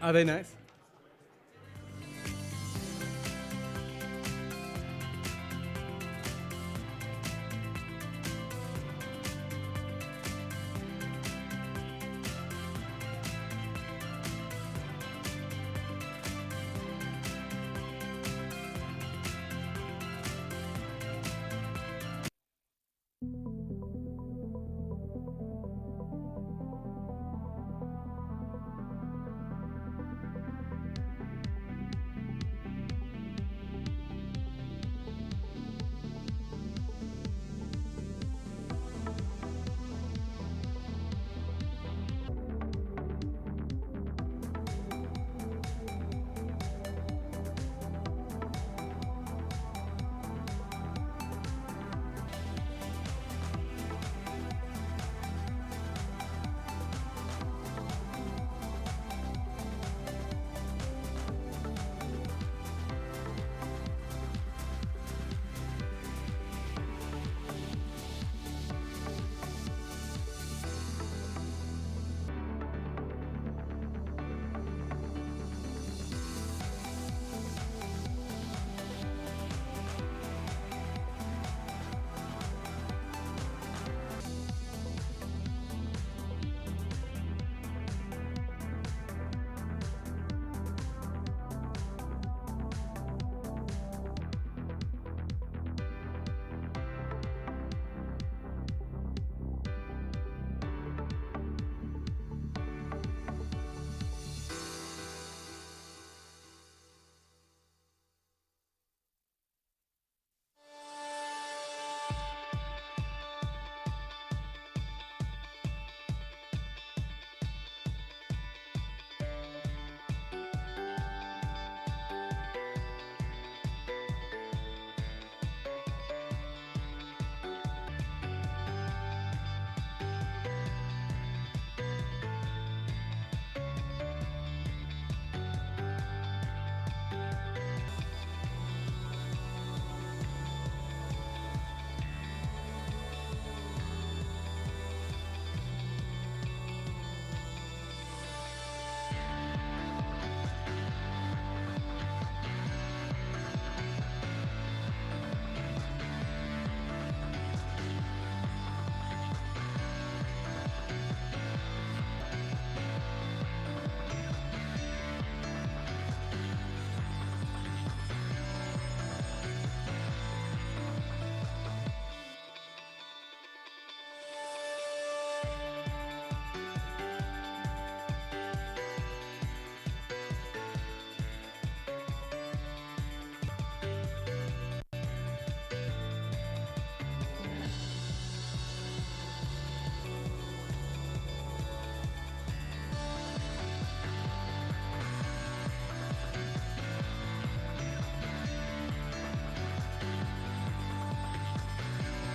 Are they nice?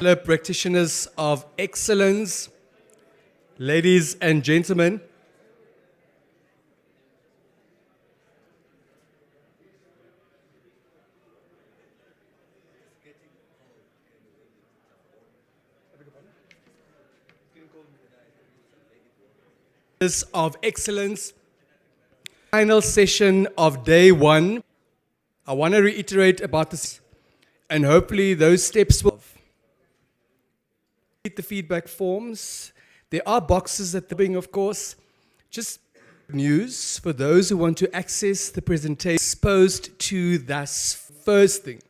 Fellow practitioners of excellence, ladies and gentlemen, of excellence, final session of day one. I want to reiterate about this, and hopefully those steps will the feedback forms. There are boxes at the beginning, of course. Just news for those who want to access the presentation exposed to this first thing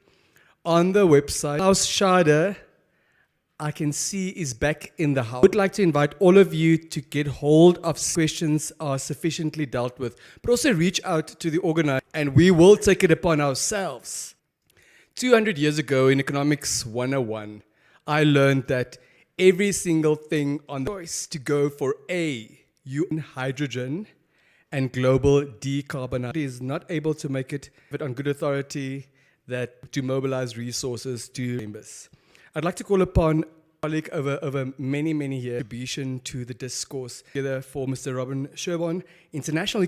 on the website. Klaus Schade, I can see, is back in the house. I would like to invite all of you to get hold of questions are sufficiently dealt with, but also reach out to the organizer and we will take it upon ourselves. 200 years ago in Economics 101, I learned that every single thing on the choice to go for hydrogen and global decarbonization is not able to make it, but on good authority that to mobilize resources to members. I'd like to call upon a colleague over many years contribution to the discourse together for Mr. Robin Sherborne, international.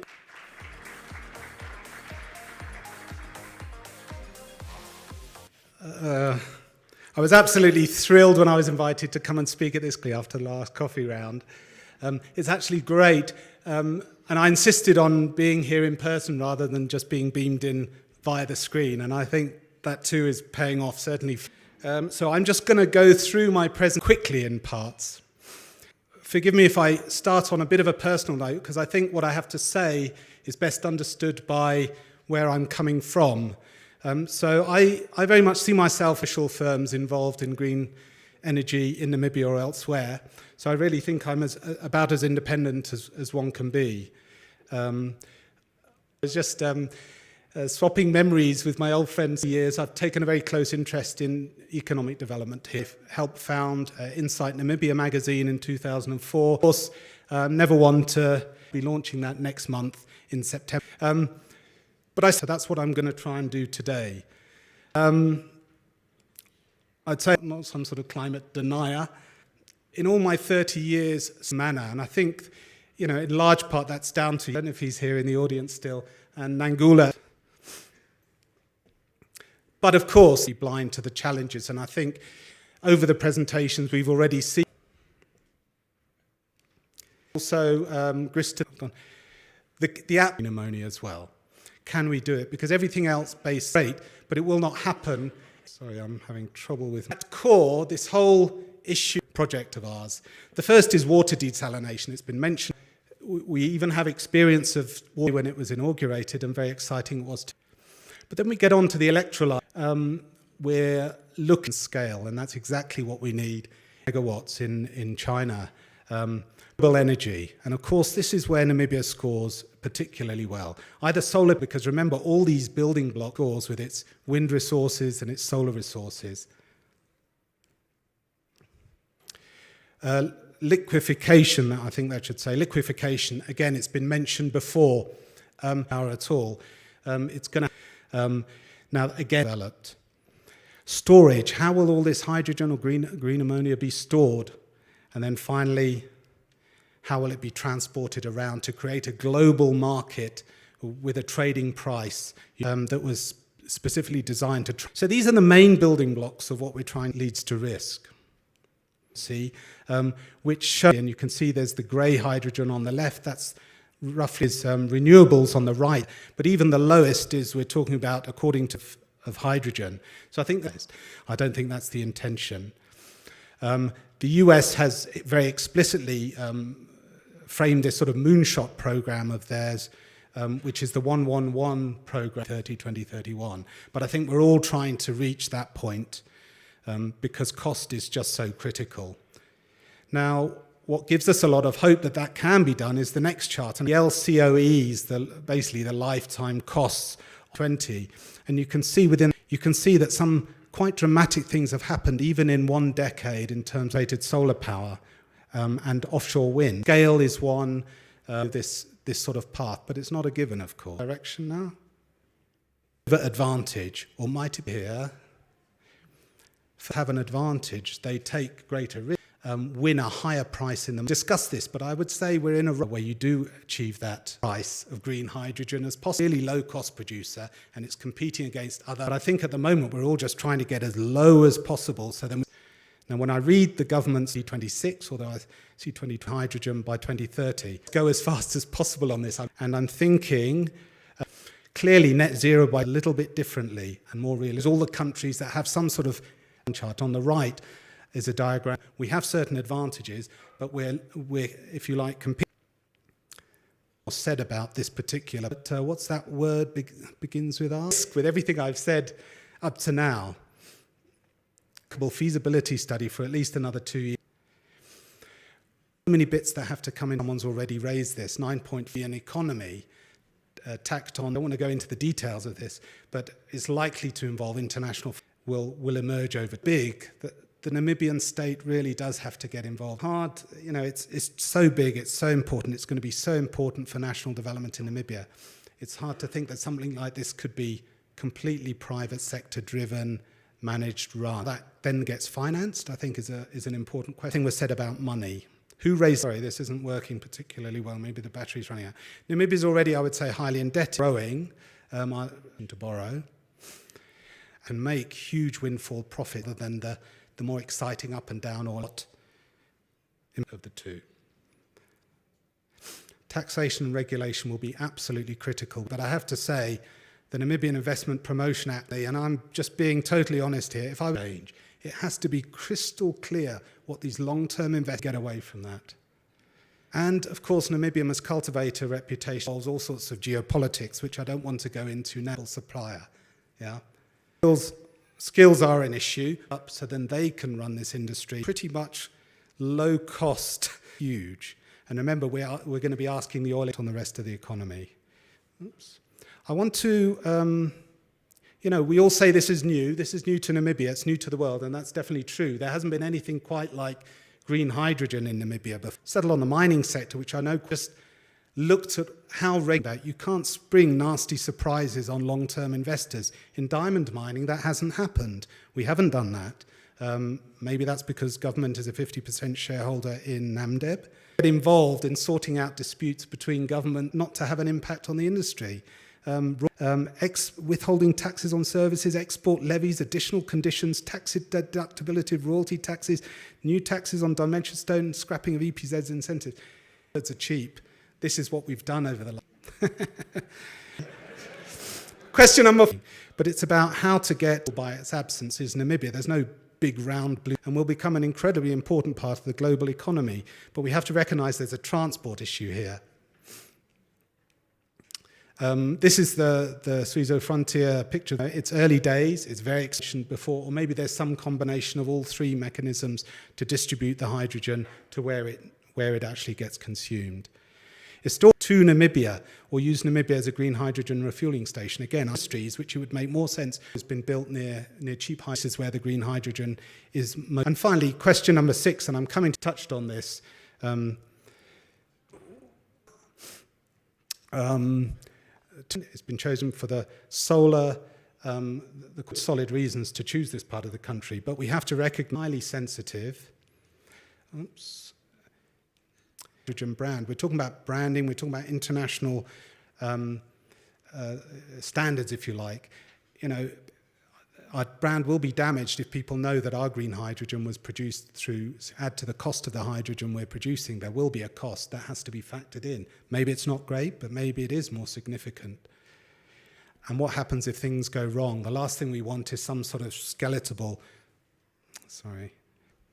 I was absolutely thrilled when I was invited to come and speak at this after the last coffee round. It's actually great. And I insisted on being here in person rather than just being beamed in via the screen. And I think that too is paying off, certainly. So I'm just going to go through my present quickly in parts. Forgive me if I start on a bit of a personal note, because I think what I have to say is best understood by where I'm coming from. So I very much see myself as official firms involved in green energy in Namibia or elsewhere. So I really think I'm about as independent as one can be. It's just swapping memories with my old friends for years. I've taken a very close interest in economic development here. Helped found Insight Namibia magazine in 2004. Of course, never one to be launching that next month in September. So that's what I'm going to try and do today. I'd say I'm not some sort of climate denier. In all my 30 years, manner, and I think, in large part that's down to, I don't know if he's here in the audience still, and Nangula. But of course, be blind to the challenges, and I think over the presentations we've already seen. Also, Griston, the app ammonia as well. Can we do it? Because everything else based great, but it will not happen. Sorry, I'm having trouble with at core this whole issue project of ours. The first is water desalination. It's been mentioned. We even have experience of water when it was inaugurated, and very exciting it was. But then we get on to the electrolyte. We're looking at scale, and that's exactly what we need. Megawatts in China, renewable energy, and of course this is where Namibia scores particularly well. Either solar, because remember all these building blocks scores with its wind resources and its solar resources. Liquefaction, I think that should say liquefaction. Again, it's been mentioned before. Power at all. It's going to now again developed. Storage. How will all this hydrogen or green ammonia be stored? And then finally, how will it be transported around to create a global market with a trading price that was specifically designed to. So these are the main building blocks of what we're trying leads to risk. See, which show, and you can see there's the grey hydrogen on the left. That's roughly renewables on the right. But even the lowest is we're talking about according to of hydrogen. So I don't think that's the intention. The US has very explicitly framed this sort of moonshot program of theirs, which is the 111 program, 2031. But I think we're all trying to reach that point because cost is just so critical. Now, what gives us a lot of hope that that can be done is the next chart. And the LCOEs, basically the lifetime costs, 20. And you can see that some quite dramatic things have happened even in 1 decade in terms of rated solar power and offshore wind. Scale is one, this sort of path, but it's not a given, of course. Direction now? Advantage, or might it be here? Have an advantage, they take greater risk, win a higher price in them. Discuss this, but I would say we're in a where you do achieve that price of green hydrogen as possibly low-cost producer, and it's competing against other. But I think at the moment we're all just trying to get as low as possible. So then, now when I read the government's C26, although I see 20 hydrogen by 2030, go as fast as possible on this. And I'm thinking clearly net zero by a little bit differently and more realistic. All the countries that have some sort of chart on the right is a diagram. We have certain advantages, but we're if you like, competing. Said about this particular, but what's that word begins with R? With everything I've said up to now, feasibility study for at least another 2 years. So many bits that have to come in. Someone's already raised this 9.3 an economy tacked on. I don't want to go into the details of this, but it's likely to involve international. Will emerge over big. The Namibian state really does have to get involved. Hard, it's so big, it's so important, it's going to be so important for national development in Namibia. It's hard to think that something like this could be completely private sector driven, managed, run. That then gets financed, I think is an important question. Was said about money. Who raised, sorry, this isn't working particularly well, maybe the battery's running out. Namibia's already, I would say, highly indebted, growing, to borrow, and make huge windfall profit other than the more exciting up and down or lot of the two. Taxation and regulation will be absolutely critical. But I have to say, the Namibian Investment Promotion Act, and I'm just being totally honest here, if I change, it has to be crystal clear what these long-term investors get away from that. And of course, Namibia must cultivate a reputation, involves all sorts of geopolitics, which I don't want to go into now. Supplier, yeah. Skills are an issue, so then they can run this industry. Pretty much low cost, huge. And remember, we're going to be asking the oil on the rest of the economy. Oops. I want to, we all say this is new. This is new to Namibia. It's new to the world, and that's definitely true. There hasn't been anything quite like green hydrogen in Namibia before. Settle on the mining sector, which I know just looked at how you can't spring nasty surprises on long-term investors. In diamond mining, that hasn't happened. We haven't done that. Maybe that's because government is a 50% shareholder in Namdeb. Get involved in sorting out disputes between government not to have an impact on the industry. Withholding taxes on services, export levies, additional conditions, tax deductibility of royalty taxes, new taxes on dimension stone, scrapping of EPZ's incentives. Words are cheap. This is what we've done over the last. Question number 4. But it's about how to get by its absence is Namibia. There's no big round blue and will become an incredibly important part of the global economy. But we have to recognize there's a transport issue here. This is the Suizo Frontier picture. It's early days, it's very exciting before, or maybe there's some combination of all three mechanisms to distribute the hydrogen to where it actually gets consumed. It's stored to Namibia, or use Namibia as a green hydrogen refueling station. Again, industries, which it would make more sense, has been built near cheap places where the green hydrogen is. And finally, question number 6, and I'm coming to touched on this. It's been chosen for the solar, the solid reasons to choose this part of the country, but we have to recognize highly sensitive. Oops. Hydrogen brand. We're talking about branding. We're talking about international standards, if you like. Our brand will be damaged if people know that our green hydrogen was produced through, add to the cost of the hydrogen we're producing, there will be a cost that has to be factored in. Maybe it's not great, but maybe it is more significant. And what happens if things go wrong? The last thing we want is some sort of skeletable,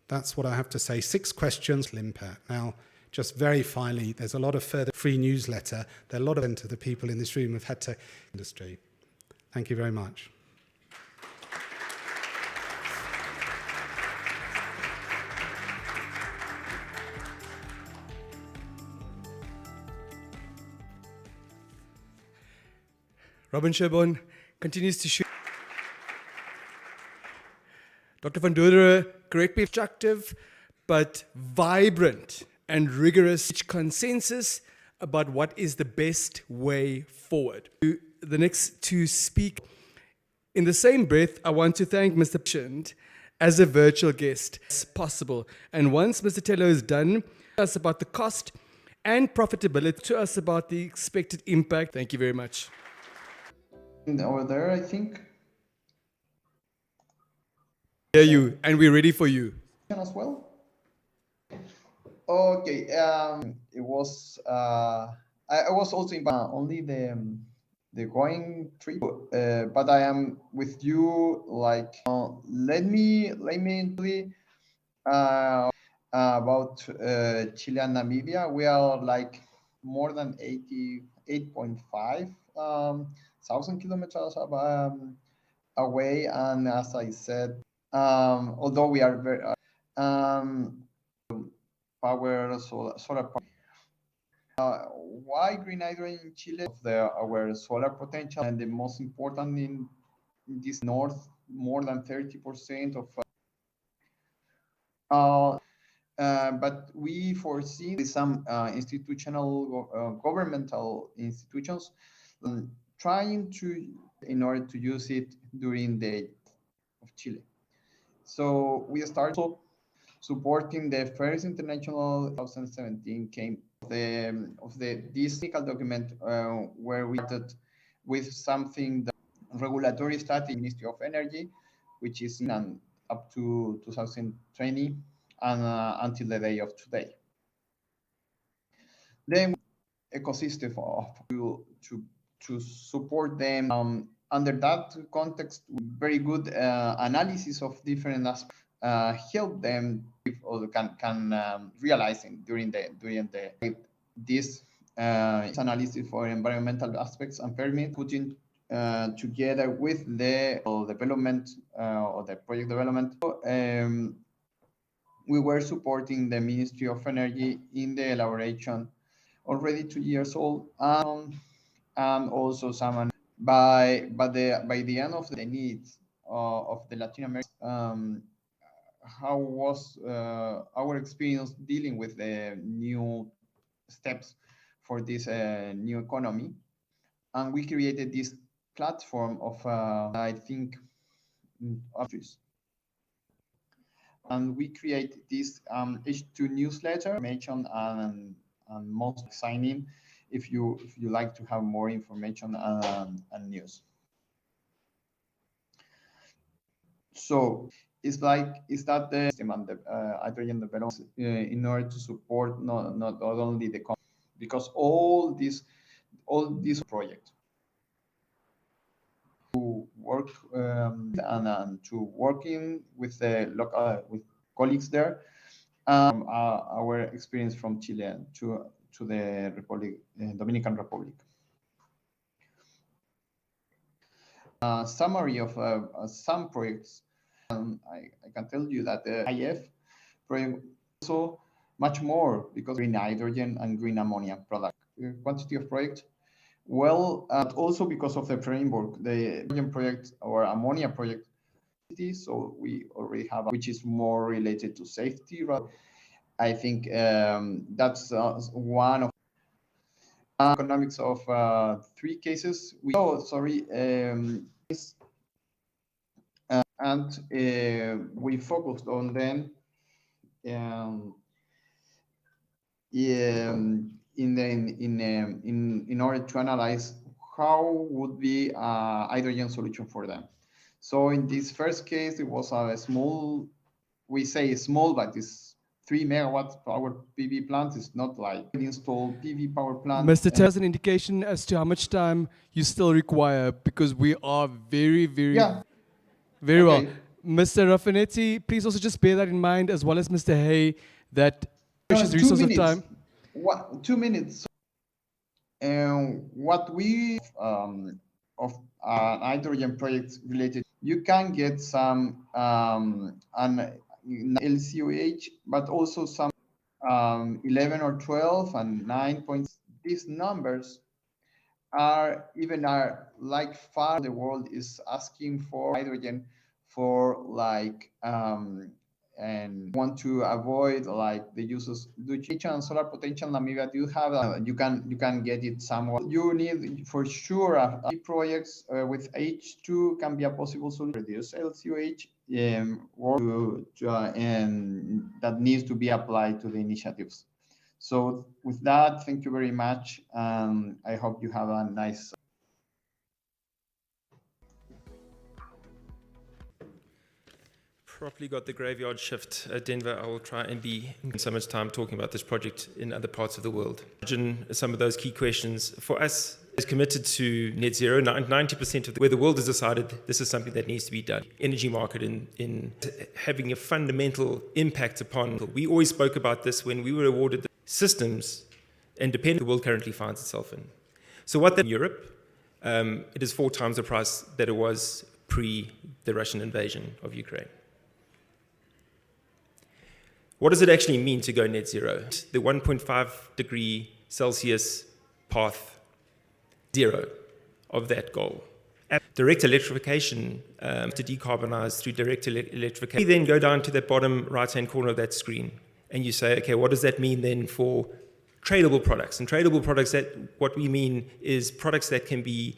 that's what I have to say. 6 questions, impact. Now, just very finally, there's a lot of further free newsletter. There are a lot of the people in this room have had to industry. Thank you very much. Robin Sherborne continues to shoot. Dr. van Dorderen, correct me, constructive, but vibrant and rigorous consensus about what is the best way forward. The next to speak. In the same breath, I want to thank Mr. Patient as a virtual guest as possible. And once Mr. Tello is done, us about the cost and profitability, to us about the expected impact. Thank you very much. Over there, I think. Hear you, and we're ready for you. As well. Okay. It was. I was also in only the going trip, but I am with you. Like, let me about Chile and Namibia. We are like more than 88.5 thousand kilometers away, and as I said, although we are very power solar power. Why green hydrogen in Chile? Our solar potential, and the most important in this north, more than 30% of. But we foresee some institutional governmental institutions trying to, in order to use it during the of Chile. So we started supporting the first international 2017 came of this technical document where we started with something the regulatory strategy Ministry of Energy, which is up to 2020 and until the day of today. Then ecosystem to support them. Under that context, very good analysis of different aspects help them or can realizing during this analysis for environmental aspects and permit putting together with the development or the project development. We were supporting the Ministry of Energy in the elaboration, already 2 years old, and also some by the end of the needs of the Latin America. How was our experience dealing with the new steps for this new economy? And we created this platform of I think countries. And we create this H2 newsletter information and most sign in if you like to have more information and news. So is that the system and the hydrogen development in order to support not only the because all these projects to work and to working with the local with colleagues there. Our experience from Chile to the Dominican Republic. Summary of some projects. I can tell you that the IF project also much more because green hydrogen and green ammonia product quantity of project. Well, also because of the framework, the hydrogen project or ammonia project. So we already have, which is more related to safety. I think that's one of economics of 3 cases. And we focused on them in order to analyze how would be a hydrogen solution for them. So in this first case, it was a small, we say small, but it's 3 megawatts power PV plant. It's not like an installed PV power plant. Mr. Ter has an indication as to how much time you still require because we are very well. Mr. Raffanetti, please also just bear that in mind, as well as Mr. Hay, that precious resource of time. 2 minutes. What we of hydrogen projects related, you can get some an LCOH, but also some 11 or 12 and 9 points. These numbers are like far the world is asking for hydrogen for like and want to avoid like the uses and solar potential. Namibia do have you can get it somewhere. You need for sure projects with H2 can be a possible solution to reduce LCOH and that needs to be applied to the initiatives. So with that, thank you very much. I hope you have a nice. Properly got the graveyard shift at Denver. I will try and be so much time talking about this project in other parts of the world. Some of those key questions for us is committed to net zero. 90% of where the world has decided this is something that needs to be done. Energy market in having a fundamental impact upon. We always spoke about this when we were awarded the systems and dependent the world currently finds itself in. So what that in Europe, it is 4 times the price that it was pre the Russian invasion of Ukraine. What does it actually mean to go net zero? The 1.5 degree Celsius path, zero of that goal. Direct electrification to decarbonize through direct electrification. You then go down to the bottom right-hand corner of that screen and you say, okay, what does that mean then for tradable products? And tradable products, that what we mean is products that can be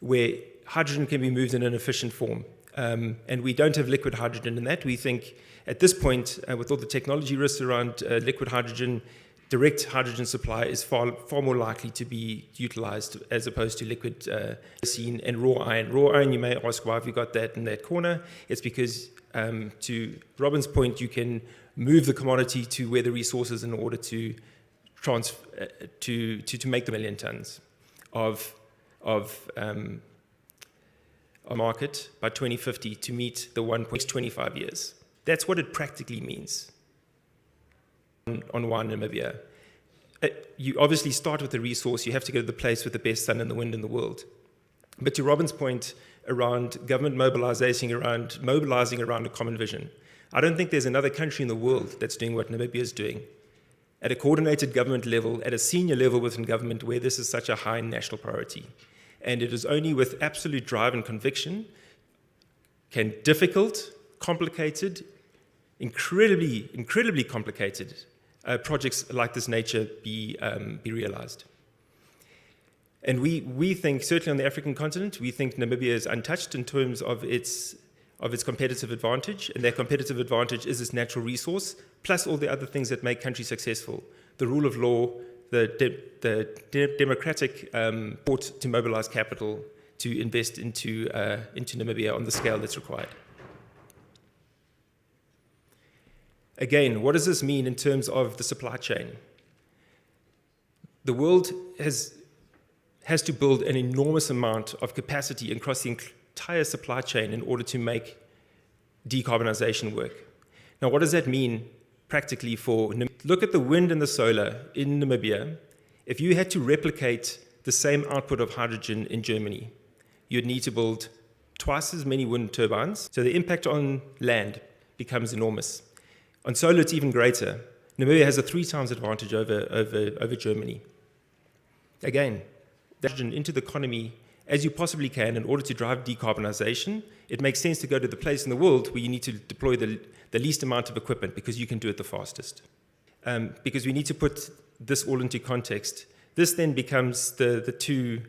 where hydrogen can be moved in an efficient form. And we don't have liquid hydrogen in that. We think at this point, with all the technology risks around liquid hydrogen, direct hydrogen supply is far more likely to be utilized as opposed to liquid and raw iron. Raw iron, you may ask why have we got that in that corner. It's because, to Robin's point, you can move the commodity to where the resource is in order to to make the 1 million tons of a market by 2050 to meet the 1.25 years. That's what it practically means on wine Namibia. You obviously start with the resource. You have to go to the place with the best sun and the wind in the world. But to Robin's point around government mobilizing around a common vision, I don't think there's another country in the world that's doing what Namibia is doing at a coordinated government level, at a senior level within government, where this is such a high national priority. And it is only with absolute drive and conviction can difficult, complicated, incredibly complicated projects like this nature be realized. And we think, certainly on the African continent, we think Namibia is untouched in terms of its competitive advantage, and that competitive advantage is its natural resource, plus all the other things that make countries successful: the rule of law, the democratic support to mobilize capital to invest into Namibia on the scale that's required. Again, what does this mean in terms of the supply chain? The world has to build an enormous amount of capacity across the entire supply chain in order to make decarbonization work. Now, what does that mean practically for Namibia? Look at the wind and the solar in Namibia. If you had to replicate the same output of hydrogen in Germany, you'd need to build twice as many wind turbines. So the impact on land becomes enormous. On solar, it's even greater. Namibia has a 3 times advantage over Germany. Again, hydrogen into the economy as you possibly can in order to drive decarbonization. It makes sense to go to the place in the world where you need to deploy the least amount of equipment, because you can do it the fastest. Because we need to put this all into context. This then becomes the two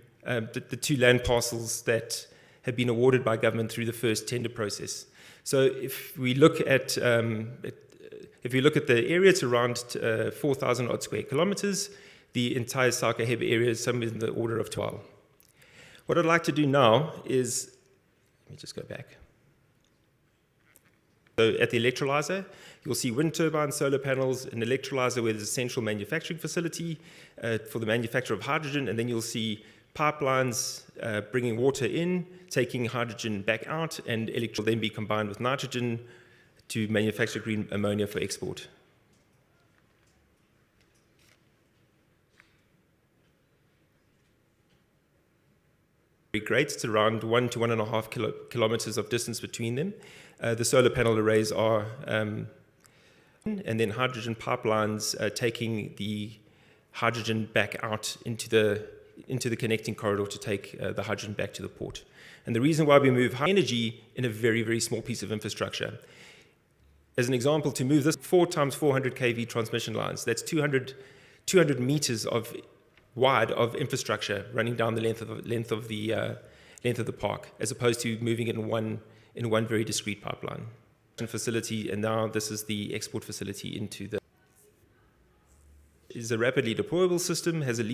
land parcels that have been awarded by government through the first tender process. So if we look at the area, it's around 4,000 odd square kilometers. The entire Sakahebe area is somewhere in the order of 12. What I'd like to do now is, let me just go back. So at the electrolyzer, you'll see wind turbines, solar panels, an electrolyzer where there's a central manufacturing facility for the manufacture of hydrogen, and then you'll see pipelines bringing water in, taking hydrogen back out, and electricity will then be combined with nitrogen to manufacture green ammonia for export. Great. It's around 1 to 1.5 kilometers of distance between them. The solar panel arrays are, and then hydrogen pipelines taking the hydrogen back out into the connecting corridor to take the hydrogen back to the port. And the reason why we move high energy in a very, very small piece of infrastructure. As an example, to move this 4 times 400 kV transmission lines, that's 200 meters wide of infrastructure running down the length of the park, as opposed to moving it in one very discrete pipeline facility. And now this is the export facility into the. Is a rapidly deployable system, has a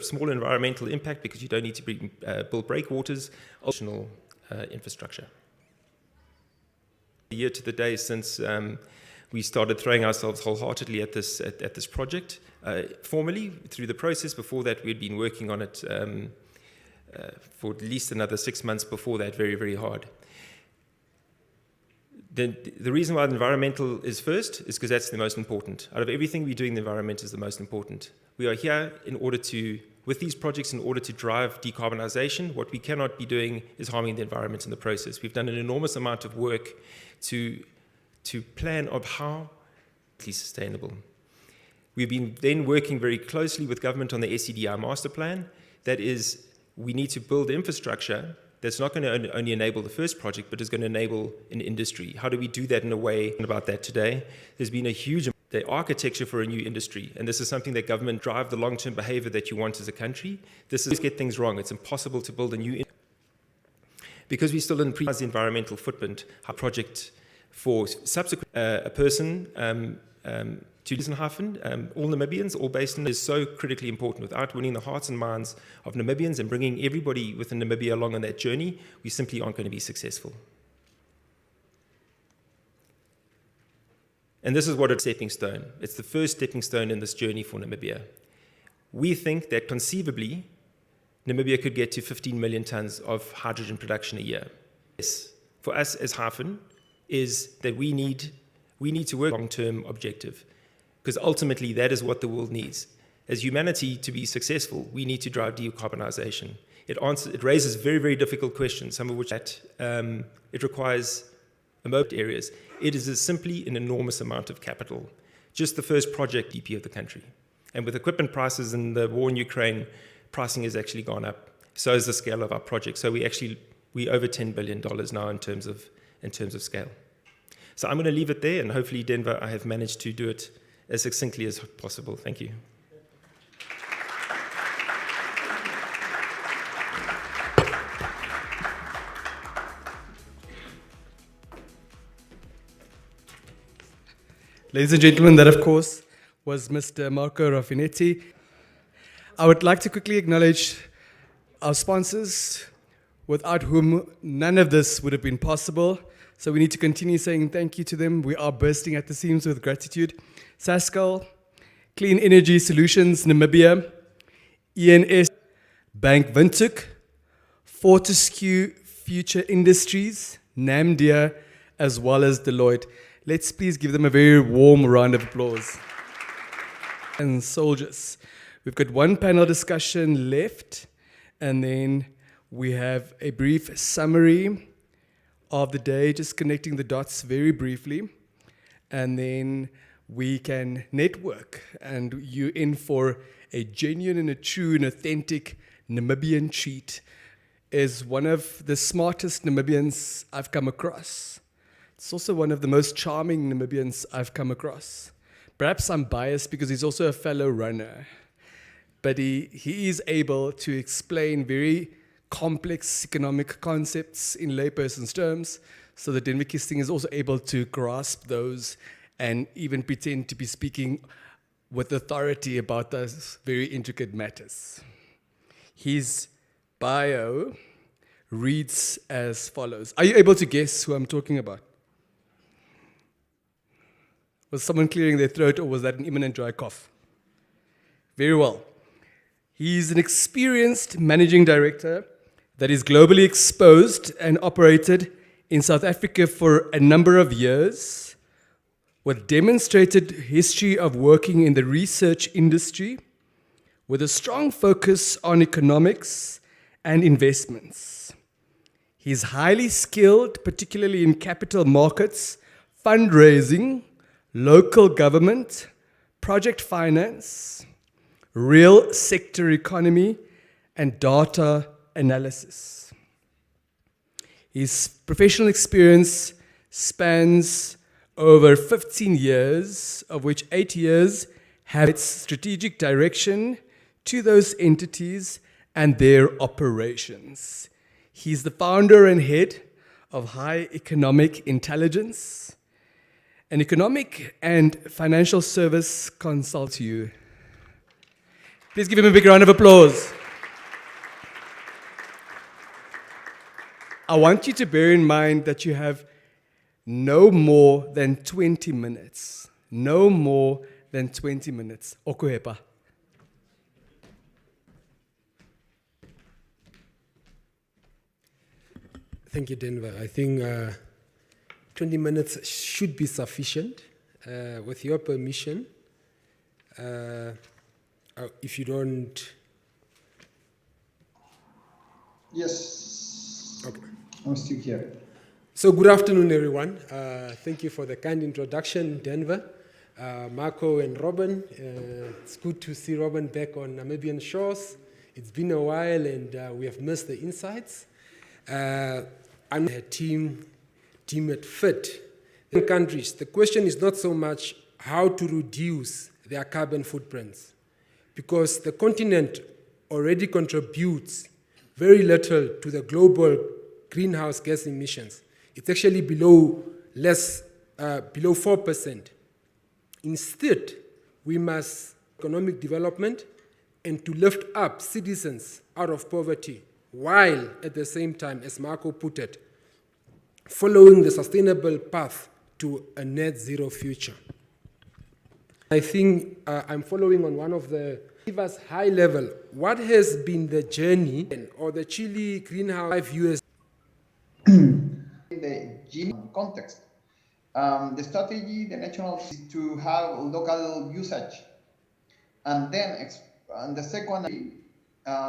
small environmental impact because you don't need to build breakwaters, additional infrastructure. A year to the day since we started throwing ourselves wholeheartedly at this project. Formally, through the process, before that, we had been working on it for at least another 6 months before that, very, very hard. The reason why the environmental is first is because that's the most important. Out of everything we do in the environment is the most important. We are here with these projects in order to drive decarbonization. What we cannot be doing is harming the environment in the process. We've done an enormous amount of work to plan of how to be sustainable. We've been then working very closely with government on the SEDI master plan. That is, we need to build infrastructure that's not going to only enable the first project, but is going to enable an industry. How do we do that in a way? About that today, there's been a huge the architecture for a new industry, and this is something that government drive the long-term behavior that you want as a country. This is get things wrong. It's impossible to build a new because we still didn't the environmental footprint. Our project for subsequent a person to Lisenhafen, all Namibians, all based in, is so critically important. Without winning the hearts and minds of Namibians and bringing everybody within Namibia along on that journey, we simply aren't going to be successful. And this is what it's a stepping stone. It's the first stepping stone in this journey for Namibia. We think that conceivably, Namibia could get to 15 million tons of hydrogen production a year. Yes, for us as Hyphen, is that we need to work long-term objective, because ultimately that is what the world needs. As humanity, to be successful, we need to drive decarbonization. It raises very, very difficult questions, some of which it requires remote areas. It is simply an enormous amount of capital. Just the first project DP of the country. And with equipment prices and the war in Ukraine, pricing has actually gone up. So is the scale of our project. So we over $10 billion now in terms of scale. So I'm going to leave it there, and hopefully, Denver, I have managed to do it as succinctly as possible. Thank you. Ladies and gentlemen, that of course was Mr. Marco Raffinetti. I would like to quickly acknowledge our sponsors, without whom none of this would have been possible. So we need to continue saying thank you to them. We are bursting at the seams with gratitude. Sascal, Clean Energy Solutions Namibia, ENS, Bank Windhoek, Fortescue Future Industries, Namibia, as well as Deloitte. Let's please give them a very warm round of applause. And soldiers, we've got one panel discussion left, and then we have a brief summary of the day, just connecting the dots very briefly, and then we can network, and you're in for a genuine and a true and authentic Namibian treat. Is one of the smartest Namibians I've come across. It's also one of the most charming Namibians I've come across. Perhaps I'm biased because he's also a fellow runner, but he is able to explain very complex economic concepts in layperson's terms, so that Denver Kisting is also able to grasp those and even pretend to be speaking with authority about those very intricate matters. His bio reads as follows. Are you able to guess who I'm talking about? Was someone clearing their throat, or was that an imminent dry cough? Very well. He's an experienced managing director that is globally exposed and operated in South Africa for a number of years, with demonstrated history of working in the research industry, with a strong focus on economics and investments. He's highly skilled, particularly in capital markets, fundraising, local government, project finance, real sector economy, and data analysis. His professional experience spans over 15 years, of which 8 years have its strategic direction to those entities and their operations. He's the founder and head of High Economic Intelligence, an economic and financial service consult to you. Please give him a big round of applause. I want you to bear in mind that you have no more than 20 minutes. No more than 20 minutes. Okuhepa. Thank you, Denver. I think 20 minutes should be sufficient. With your permission, if you don't... Yes. Okay. I'm still here. So good afternoon, everyone. Thank you for the kind introduction, Denver. Marco and Robin. It's good to see Robin back on Namibian shores. It's been a while, and we have missed the insights. I'm a team at FIT. In countries, the question is not so much how to reduce their carbon footprints, because the continent already contributes very little to the global greenhouse gas emissions. It's actually below 4%. Instead, we must economic development and to lift up citizens out of poverty, while at the same time, as Marco put it, following the sustainable path to a net zero future. I think I'm following on one of the, give us high level, what has been the journey or the Chile greenhouse 5 US? In the Gini context, the strategy, the national, is to have local usage. And then, and the second,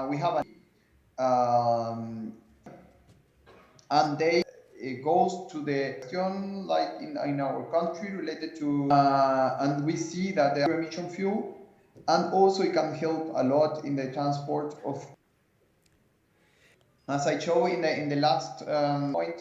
we have and they it goes to the question like in our country related to and we see that the emission fuel, and also it can help a lot in the transport of, as I show in the last point,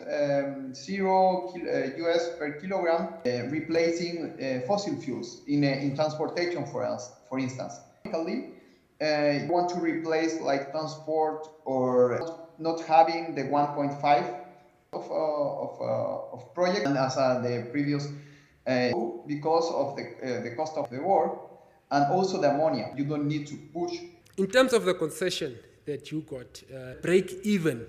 0 US per kilogram, replacing fossil fuels in transportation for instance. You want to replace like transport or not having the 1.5 of project, and as the previous because of the cost of the war, and also the ammonia. You don't need to push. In terms of the concession that you got, break even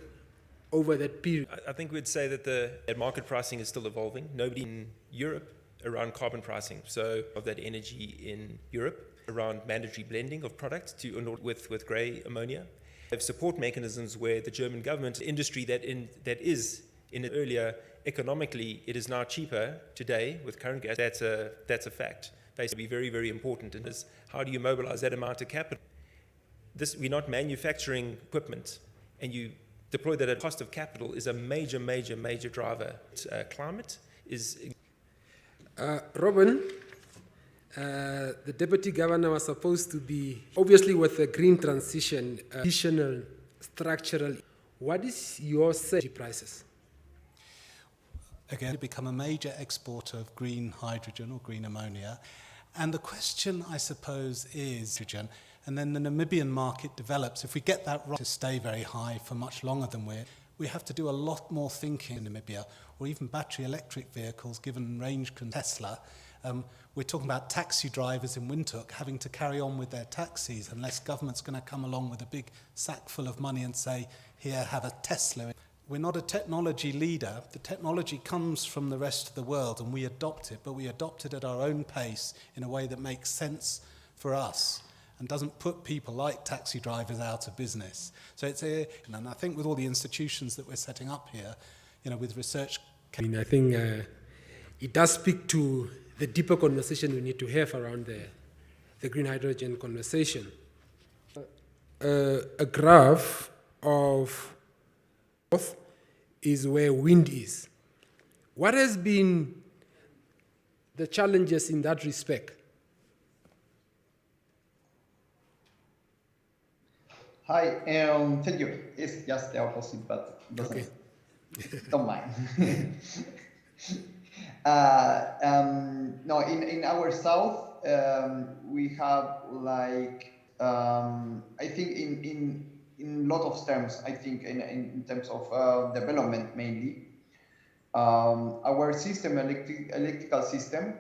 over that period. I think we'd say that the market pricing is still evolving. Nobody in Europe around carbon pricing, so of that energy in Europe around mandatory blending of products with grey ammonia. They have support mechanisms where the German government industry that is in it earlier economically, it is now cheaper today with current gas. That's a fact. Basically, be very, very important. And is how do you mobilize that amount of capital? We're not manufacturing equipment, and you deploy that at cost of capital is a major, major, major driver. Climate is. Robin, the deputy governor was supposed to be, obviously with the green transition, additional structural. What is your say prices? Again, become a major exporter of green hydrogen or green ammonia. And the question, I suppose, is hydrogen. And then the Namibian market develops. If we get that right to stay very high for much longer than we have to do a lot more thinking in Namibia, or even battery electric vehicles, given range Tesla. We're talking about taxi drivers in Windhoek having to carry on with their taxis unless government's going to come along with a big sack full of money and say, here, have a Tesla. We're not a technology leader. The technology comes from the rest of the world and we adopt it, but we adopt it at our own pace in a way that makes sense for us and doesn't put people like taxi drivers out of business. So it's and I think with all the institutions that we're setting up here, with research. I think it does speak to the deeper conversation we need to have around the green hydrogen conversation. A graph of north is where wind is. What has been the challenges in that respect? Hi, thank you. It's just the opposite, but doesn't, okay. Don't mind. No, in our south, we have like I think in lot of terms. I think in terms of development mainly, our system, electrical system.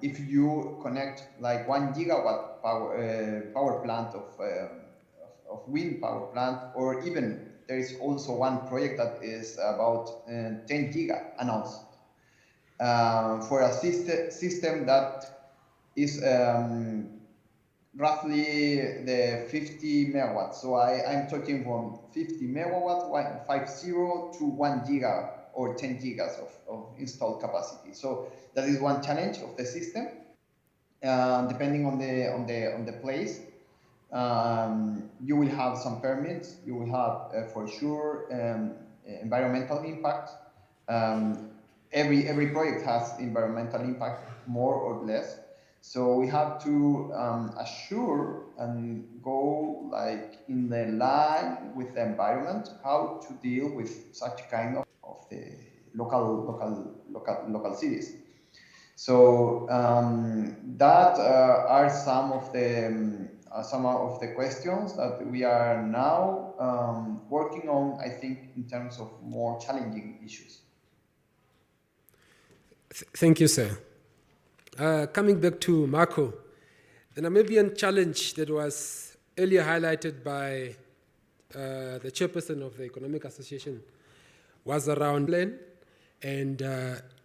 If you connect like 1 gigawatt power plant of wind power plant, or even there is also one project that is about 10 giga announced for a system that is roughly the 50 megawatts. So I'm talking from 50 megawatts, 50 to 1 giga or 10 gigas of installed capacity. So that is one challenge of the system, depending on the place. You will have some permits, you will have for sure environmental impact. Every project has environmental impact, more or less. So we have to assure and go like in the line with the environment, how to deal with such kind of the local cities. So that are some of the questions that we are now working on, I think, in terms of more challenging issues. Thank you, sir. Coming back to Marco, the Namibian challenge that was earlier highlighted by the chairperson of the Economic Association was around land And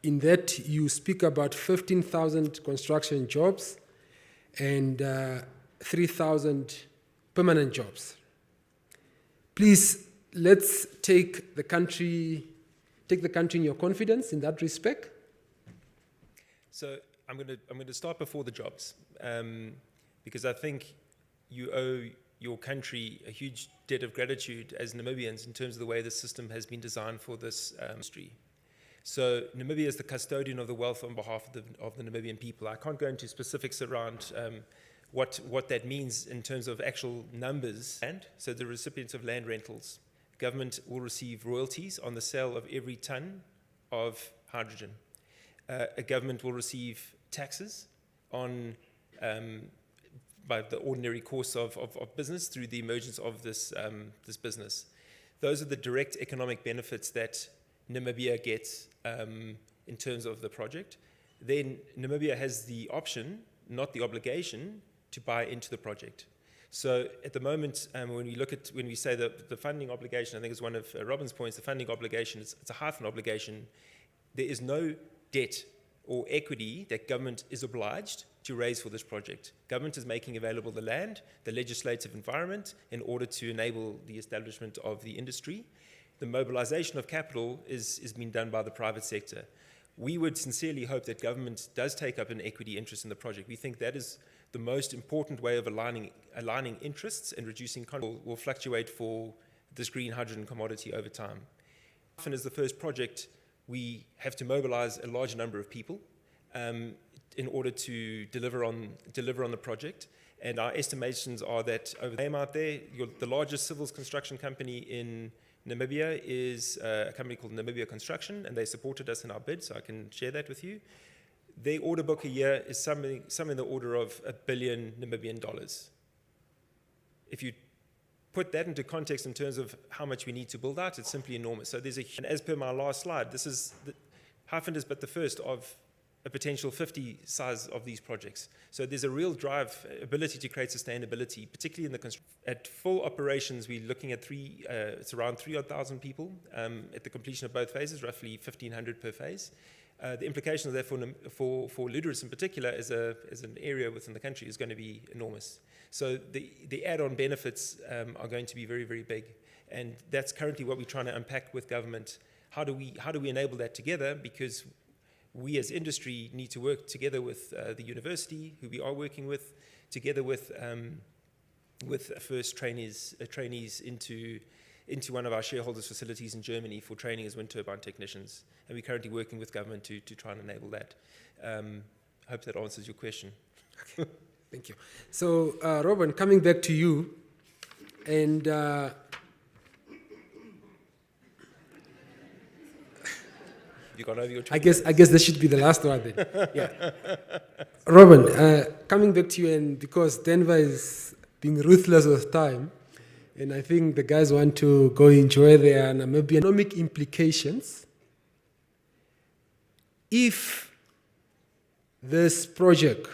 in that, you speak about 15,000 construction jobs and 3,000 permanent jobs. Please, let's take the country in your confidence in that respect. So I'm going to start before the jobs, because I think you owe your country a huge debt of gratitude as Namibians in terms of the way the system has been designed for this industry. So Namibia is the custodian of the wealth on behalf of the Namibian people. I can't go into specifics around what that means in terms of actual numbers. And so the recipients of land rentals, government will receive royalties on the sale of every ton of hydrogen. A government will receive taxes on by the ordinary course of business through the emergence of this business. Those are the direct economic benefits that Namibia gets in terms of the project. Then Namibia has the option, not the obligation, to buy into the project. So at the moment, when we say that the funding obligation, I think is one of Robin's points, the funding obligation, it's a hyphen obligation. There is no debt or equity that government is obliged to raise for this project. Government is making available the land, the legislative environment, in order to enable the establishment of the industry. The mobilization of capital is being done by the private sector. We would sincerely hope that government does take up an equity interest in the project. We think that is the most important way of aligning interests and reducing conflict will fluctuate for this green hydrogen commodity over time. Often as the first project, we have to mobilize a large number of people in order to deliver on the project. And our estimations are that over the out there, the largest civils construction company in Namibia is a company called Namibia Construction, and they supported us in our bid, so I can share that with you. Their order book a year is something in the order of $1 billion Namibian dollars. If you put that into context in terms of how much we need to build out, it's simply enormous. So and as per my last slide, this is Hyphen is but the first of a potential 50 size of these projects. So there's a real drive, ability to create sustainability, particularly in the construction. At full operations, we're looking at it's around 3,000 people. At the completion of both phases, roughly 1,500 per phase. The implications of that for Ludus in particular as an area within the country is going to be enormous. So the add-on benefits are going to be very, very big. And that's currently what we're trying to unpack with government. How do we enable that together? Because we as industry need to work together with the university, who we are working with, together with first trainees into one of our shareholders' facilities in Germany for training as wind turbine technicians. And we're currently working with government to try and enable that. Hope that answers your question. Thank you. So, Robin, coming back to you, and you gone over your I guess that should be the last one then. Yeah. Robin, coming back to you, and because Denver is being ruthless with time, and I think the guys want to go enjoy their Namibian economic implications. If this project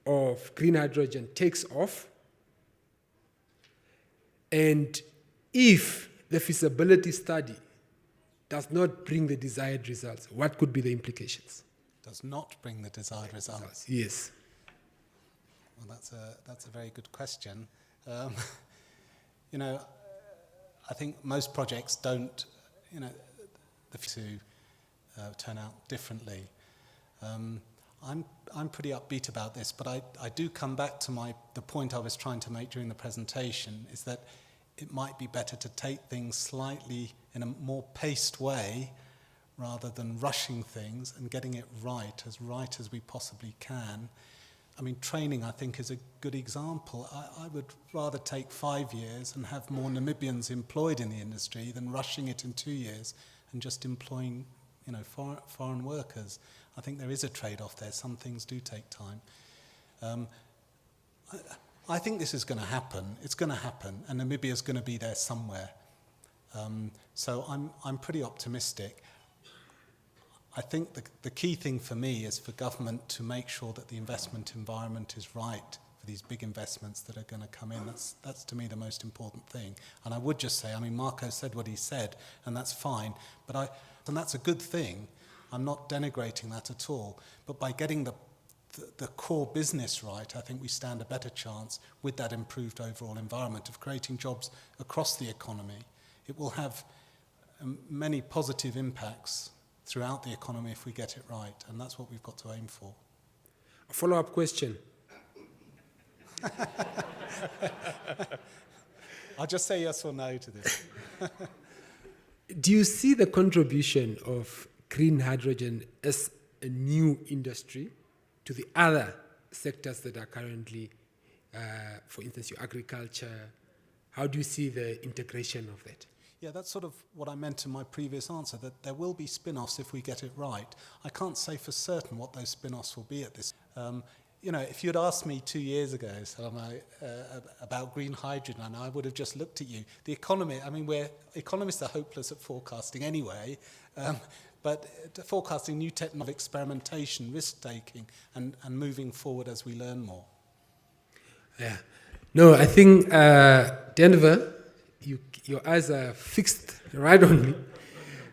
of green hydrogen takes off, and if the feasibility study does not bring the desired results, what could be the implications? Does not bring the desired results? Yes. Well, that's a very good question. You know, I think most projects don't, turn out differently. I'm pretty upbeat about this, but I do come back to the point I was trying to make during the presentation, is that it might be better to take things slightly in a more paced way rather than rushing things and getting it right as we possibly can. I mean, training, I think, is a good example. I would rather take 5 years and have more Namibians employed in the industry than rushing it in 2 years and just employing, foreign workers. I think there is a trade-off there. Some things do take time. I think this is going to happen. It's going to happen, and Namibia is going to be there somewhere. So I'm pretty optimistic. I think the key thing for me is for government to make sure that the investment environment is right for these big investments that are going to come in. That's to me the most important thing. And I would just say, Marco said what he said, and that's fine. And that's a good thing. I'm not denigrating that at all. But by getting the core business right, I think we stand a better chance with that improved overall environment of creating jobs across the economy. It will have many positive impacts throughout the economy if we get it right, and that's what we've got to aim for. A follow-up question. I'll just say yes or no to this. Do you see the contribution of green hydrogen as a new industry to the other sectors that are currently, for instance, your agriculture? How do you see the integration of that? Yeah, that's sort of what I meant in my previous answer, that there will be spin-offs if we get it right. I can't say for certain what those spin-offs will be at this. If you'd asked me 2 years ago, Salome, about green hydrogen, I would have just looked at you. The economy, economists are hopeless at forecasting anyway, but forecasting new technology, experimentation, risk-taking, and moving forward as we learn more. Yeah. No, I think, Denver, your eyes are fixed right on me.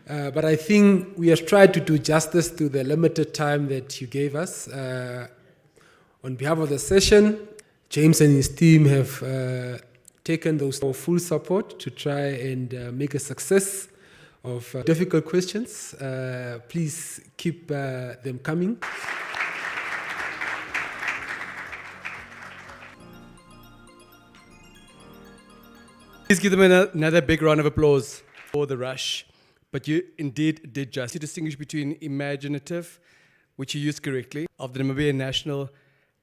But I think we have tried to do justice to the limited time that you gave us. On behalf of the session, James and his team have taken those for full support to try and make a success of difficult questions. Please keep them coming. Please give them another big round of applause for the rush. But you indeed did just to distinguish between imaginative, which you used correctly, of the Namibia National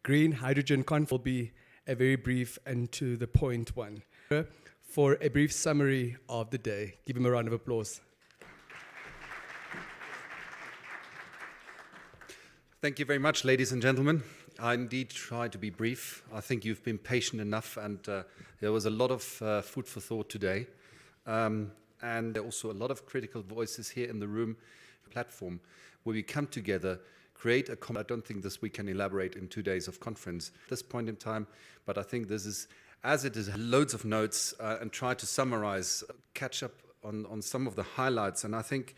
Green Hydrogen Conference will be a very brief and to the point one. For a brief summary of the day, give him a round of applause. Thank you very much, ladies and gentlemen. I indeed tried to be brief. I think you've been patient enough, and there was a lot of food for thought today. And also a lot of critical voices here in the room, platform, where we come together, create I don't think this we can elaborate in 2 days of conference at this point in time, but I think this is, as it is, loads of notes and try to summarize, catch up on some of the highlights, and I think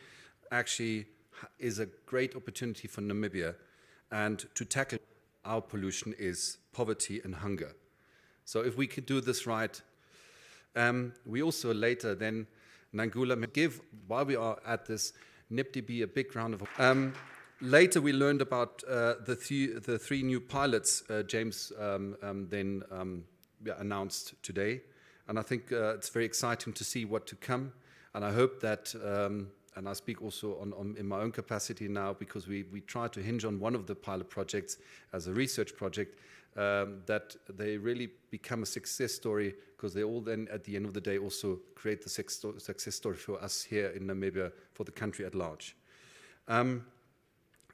actually is a great opportunity for Namibia and to tackle our pollution is poverty and hunger. So if we could do this right, we also later then Nangula give, while we are at this, NIPDB a big round of applause. Later we learned about the three new pilots James then announced today. And I think it's very exciting to see what to come. And I hope that, and I speak also in my own capacity now, because we try to hinge on one of the pilot projects as a research project, that they really become a success story, because they all then, at the end of the day, also create the success story for us here in Namibia, for the country at large.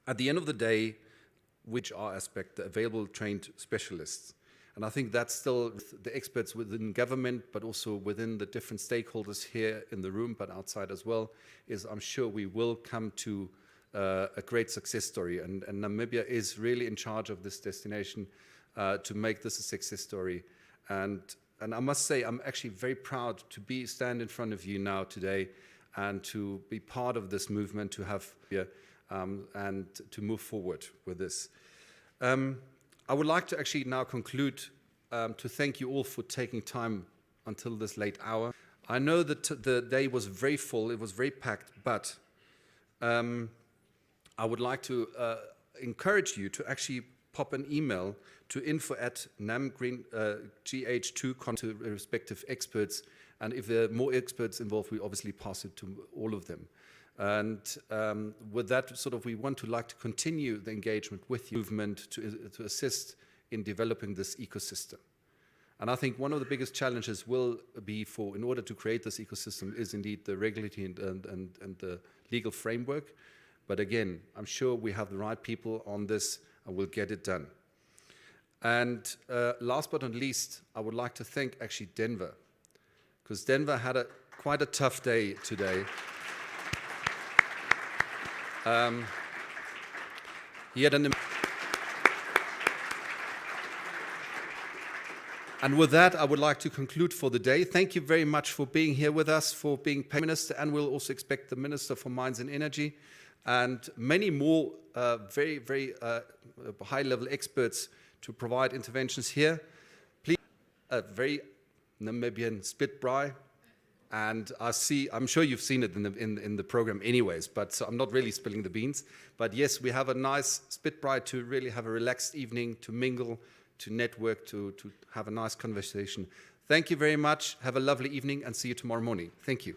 At the end of the day, which are aspect, the available trained specialists. And I think that's still the experts within government, but also within the different stakeholders here in the room, but outside as well, is I'm sure we will come to a great success story. And Namibia is really in charge of this destination to make this a success story. And I must say, I'm actually very proud to stand in front of you now today and to be part of this movement, to have and to move forward with this. I would like to actually now conclude to thank you all for taking time until this late hour. I know that the day was very full, it was very packed, but I would like to encourage you to actually pop an email to info@namgh2 to respective experts, and if there are more experts involved, we obviously pass it to all of them. And with that, we want to continue the engagement with the movement to assist in developing this ecosystem. And I think one of the biggest challenges will be in order to create this ecosystem is indeed the regulatory and the legal framework. But again, I'm sure we have the right people on this and we'll get it done. And last but not least, I would like to thank actually Denver, because Denver had quite a tough day today. And with that, I would like to conclude for the day. Thank you very much for being here with us, for being Minister, and we'll also expect the Minister for Mines and Energy and many more very, very high-level experts to provide interventions here. Please, a very Namibian split braai. And I'm sure you've seen it in the program anyways, but so I'm not really spilling the beans. But yes, we have a nice spit braai to really have a relaxed evening, to mingle, to network, to have a nice conversation. Thank you very much. Have a lovely evening and see you tomorrow morning. Thank you.